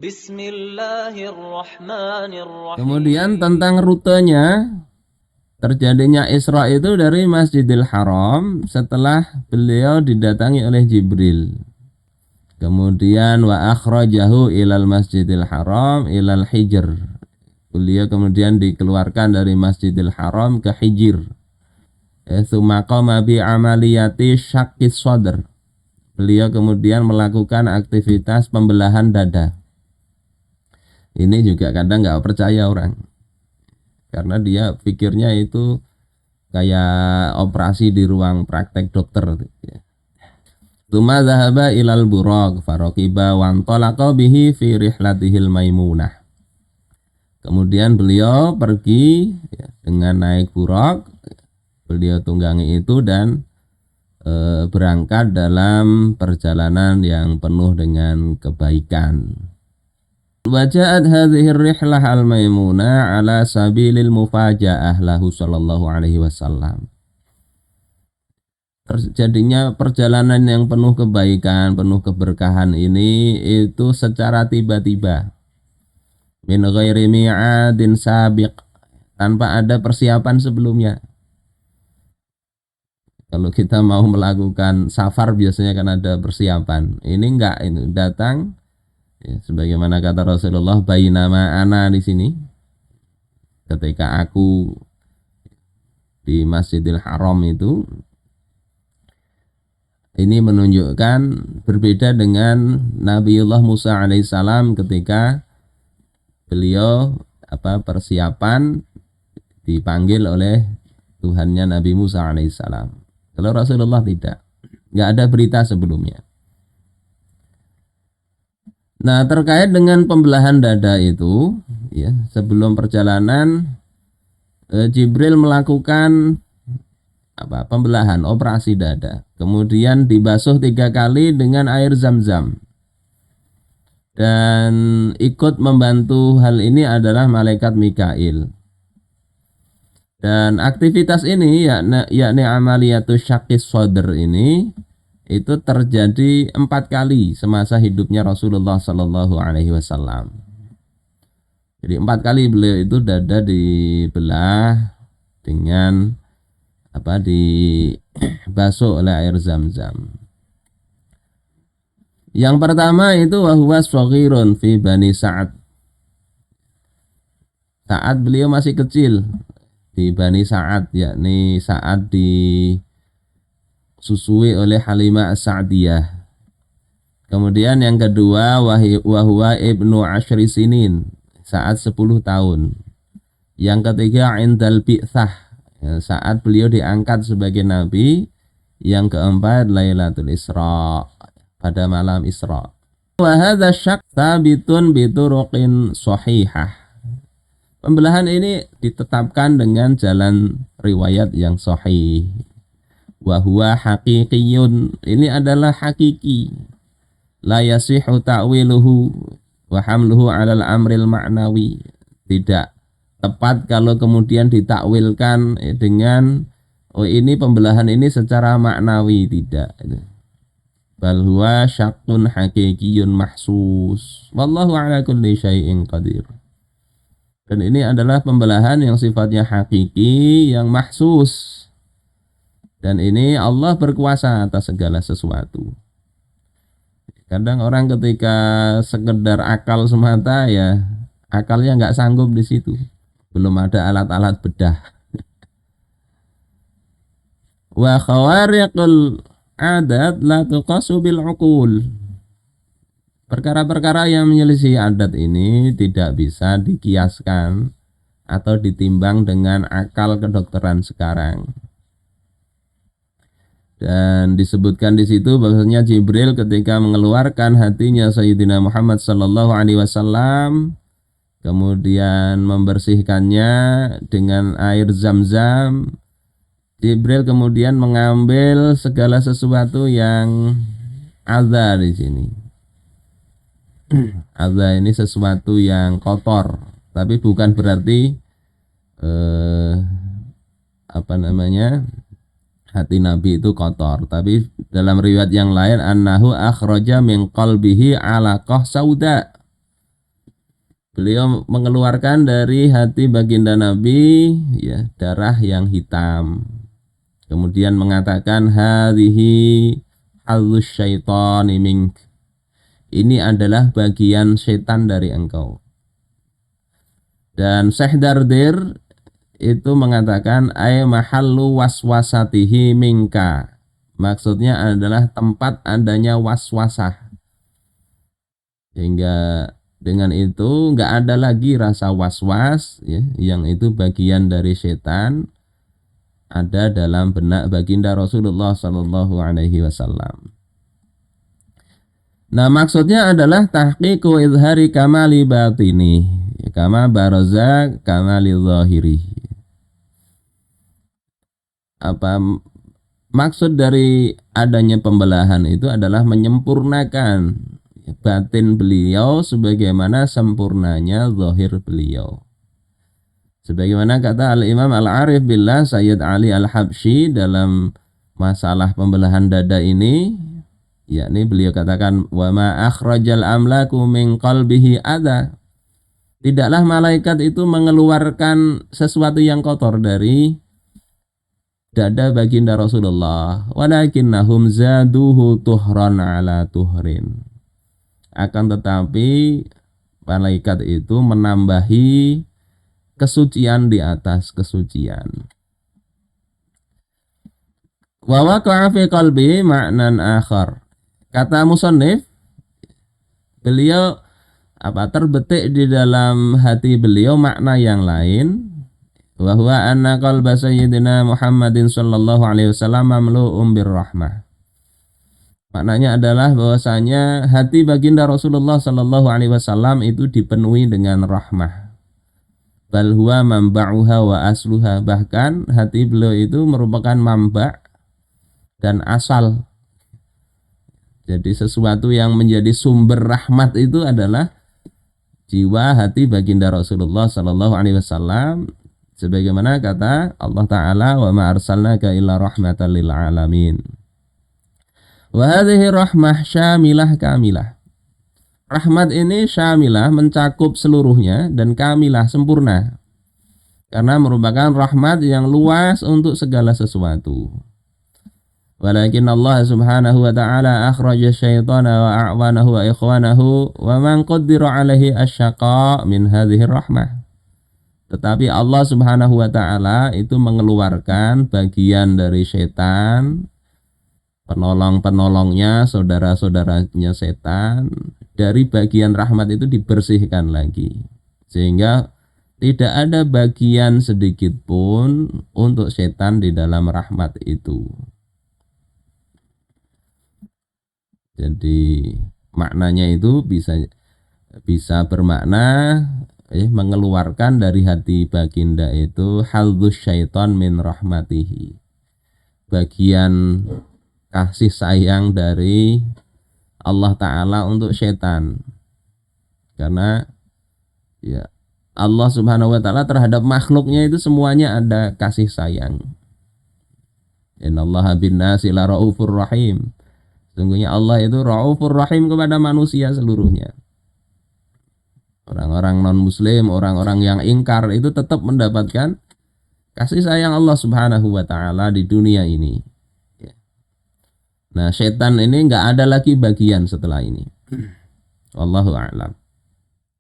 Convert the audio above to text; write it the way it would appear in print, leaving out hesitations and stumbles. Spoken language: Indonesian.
Bismillahirrahmanirrahim. Kemudian tentang rutenya, terjadinya Isra itu dari Masjidil Haram setelah beliau didatangi oleh Jibril. Kemudian wa akhrajahu ilal Masjidil Haram ilal Hijr. Beliau kemudian dikeluarkan dari Masjidil Haram ke Hijr. Tsumma qama bi amaliyati syaqqis sadr. Beliau kemudian melakukan aktivitas pembelahan dada. Ini juga kadang nggak percaya orang, karena dia pikirnya itu kayak operasi di ruang praktek dokter. Tsumma dzahaba ilal buraq faraqiba wa antalaqa bihi fi rihlatihil maimunah. Kemudian beliau pergi dengan naik buraq, beliau tunggangi itu dan berangkat dalam perjalanan yang penuh dengan kebaikan. Waja'at hadhihi rihlah al-maimunah ala sabilil mufaja'ah lahu sallallahu alaihi wasallam. Terjadinya perjalanan yang penuh kebaikan, penuh keberkahan ini itu secara tiba-tiba. Min ghairi mi'adin sabiq, tanpa ada persiapan sebelumnya. Kalau kita mau melakukan safar biasanya kan ada persiapan. Ini enggak, ini datang ya, sebagaimana kata Rasulullah, bainama ana di sini, ketika aku di Masjidil Haram itu, ini menunjukkan berbeda dengan Nabiullah Musa alaihissalam ketika beliau persiapan dipanggil oleh Tuhannya Nabi Musa alaihissalam. Kalau Rasulullah tidak, nggak ada berita sebelumnya. Nah, terkait dengan pembelahan dada itu, ya, sebelum perjalanan Jibril melakukan pembelahan, operasi dada. Kemudian dibasuh 3 kali dengan air zam-zam. Dan ikut membantu hal ini adalah malaikat Mikail. Dan aktivitas ini yakni amaliyatus syaqqis sadr ini itu terjadi 4 kali semasa hidupnya Rasulullah Sallallahu Alaihi Wasallam. Jadi 4 kali beliau itu dada dibelah dengan dibasuh oleh air zam-zam. Yang pertama itu wahuwa shaghirun fi Bani Sa'ad. Saat beliau masih kecil di Bani Sa'ad, yakni saat disusui oleh Halimah As-Sa'diyah. Kemudian yang kedua wahuwa ibnu asyri sinin, saat 10 tahun. Yang ketiga indal bi'tsah, saat beliau diangkat sebagai nabi. Yang keempat Lailatul Isra, pada malam Isra. Wa hadza syak tsabitun bi turuqin shahihah. Pembelahan ini ditetapkan dengan jalan riwayat yang sahih. Wa huwa haqiqiyun, ini adalah hakiki. La yasihu ta'wiluhu wa hamluhu 'alal amril ma'nawi. Tidak tepat kalau kemudian ditakwilkan dengan ini pembelahan ini secara maknawi, tidak. Bal huwa syaqqun haqiqiyyun mahsus. Wallahu 'ala kulli syai'in qadir. Dan ini adalah pembelahan yang sifatnya hakiki, yang mahsus. Dan ini Allah berkuasa atas segala sesuatu. Kadang orang ketika sekedar akal semata, ya akalnya nggak sanggup di situ. Belum ada alat-alat bedah. Wa khawariqul adat la tuqasu bil uqul. Perkara-perkara yang menyelisih adat ini tidak bisa dikiaskan atau ditimbang dengan akal kedokteran sekarang. Dan disebutkan di situ bahwasanya Jibril ketika mengeluarkan hatinya Sayyidina Muhammad sallallahu alaihi wasallam, kemudian membersihkannya dengan air zam-zam, Jibril kemudian mengambil segala sesuatu yang adza di sini. Adza ini sesuatu yang kotor, tapi bukan berarti hati Nabi itu kotor, tapi dalam riwayat yang lain annahu akhraja min qalbihi alaqah sauda. beliau mengeluarkan dari hati baginda Nabi ya darah yang hitam. Kemudian mengatakan hadhihi halus syaitani mink. Ini adalah bagian setan dari engkau. Dan Syekh Dardir itu mengatakan ay mahallu waswasatihi minka. Maksudnya adalah tempat adanya waswasah. Hingga dengan itu nggak ada lagi rasa was-was ya, yang itu bagian dari setan ada dalam benak baginda Rasulullah Sallallahu Alaihi Wasallam. Nah maksudnya adalah tahqiqu izhari kamali batini kama baraza kamali zahiri. Apa maksud dari adanya pembelahan itu adalah menyempurnakan batin beliau sebagaimana sempurnanya zahir beliau. Sebagaimana kata Al-Imam Al-Arif Billah Sayyid Ali Al-Habsyi dalam masalah pembelahan dada ini, yakni beliau katakan wa ma akhrajal amlaku min qalbihi adha. Tidaklah malaikat itu mengeluarkan sesuatu yang kotor dari dada baginda Rasulullah, walakinnahum zaduhu tuhran ala tuhrin. Akan tetapi malaikat itu menambahi kesucian di atas kesucian. Wa waqa'a fi qalbi ma'nan akhar. Kata musannif, beliau terbetik di dalam hati beliau makna yang lain, wa huwa anna qalba sayyidina Muhammadin sallallahu alaihi wasallam mamlu'un birrahmah. Maknanya adalah bahwasanya hati baginda Rasulullah sallallahu alaihi wasallam itu dipenuhi dengan rahmah. Bal huwa manba'uha wa asluha, bahkan hati beliau itu merupakan mamba' dan asal. Jadi sesuatu yang menjadi sumber rahmat itu adalah jiwa hati baginda Rasulullah sallallahu alaihi wasallam, sebagaimana kata Allah Ta'ala wa ma arsalnaka illa rahmatan lil alamin. Wa hadhihi rahmah syamilah kamilah. Rahmat ini syamilah, mencakup seluruhnya, dan kamilah, sempurna. Karena merupakan rahmat yang luas untuk segala sesuatu. Walakin Allah subhanahu wa ta'ala akhraja syaitana wa a'wanahu wa ikhwanahu wa man qaddira alaihi asyaqa min hadhihi rahmah. Tetapi Allah subhanahu wa ta'ala itu mengeluarkan bagian dari setan, penolong-penolongnya, saudara-saudaranya setan, dari bagian rahmat itu dibersihkan lagi. Sehingga tidak ada bagian sedikit pun untuk setan di dalam rahmat itu. Jadi maknanya itu bisa bermakna mengeluarkan dari hati baginda itu haldus syaitan min rahmatihi. Bagian kasih sayang dari Allah Ta'ala untuk setan. Karena ya Allah Subhanahu wa Ta'ala terhadap makhluknya itu semuanya ada kasih sayang. Innallaha bin-nasi la raufur rahim. Sesungguhnya Allah itu raufur rahim kepada manusia seluruhnya. Orang-orang non-muslim, orang-orang yang ingkar itu tetap mendapatkan kasih sayang Allah Subhanahu wa Ta'ala di dunia ini. Nah, setan ini nggak ada lagi bagian setelah ini. Wallahu a'lam.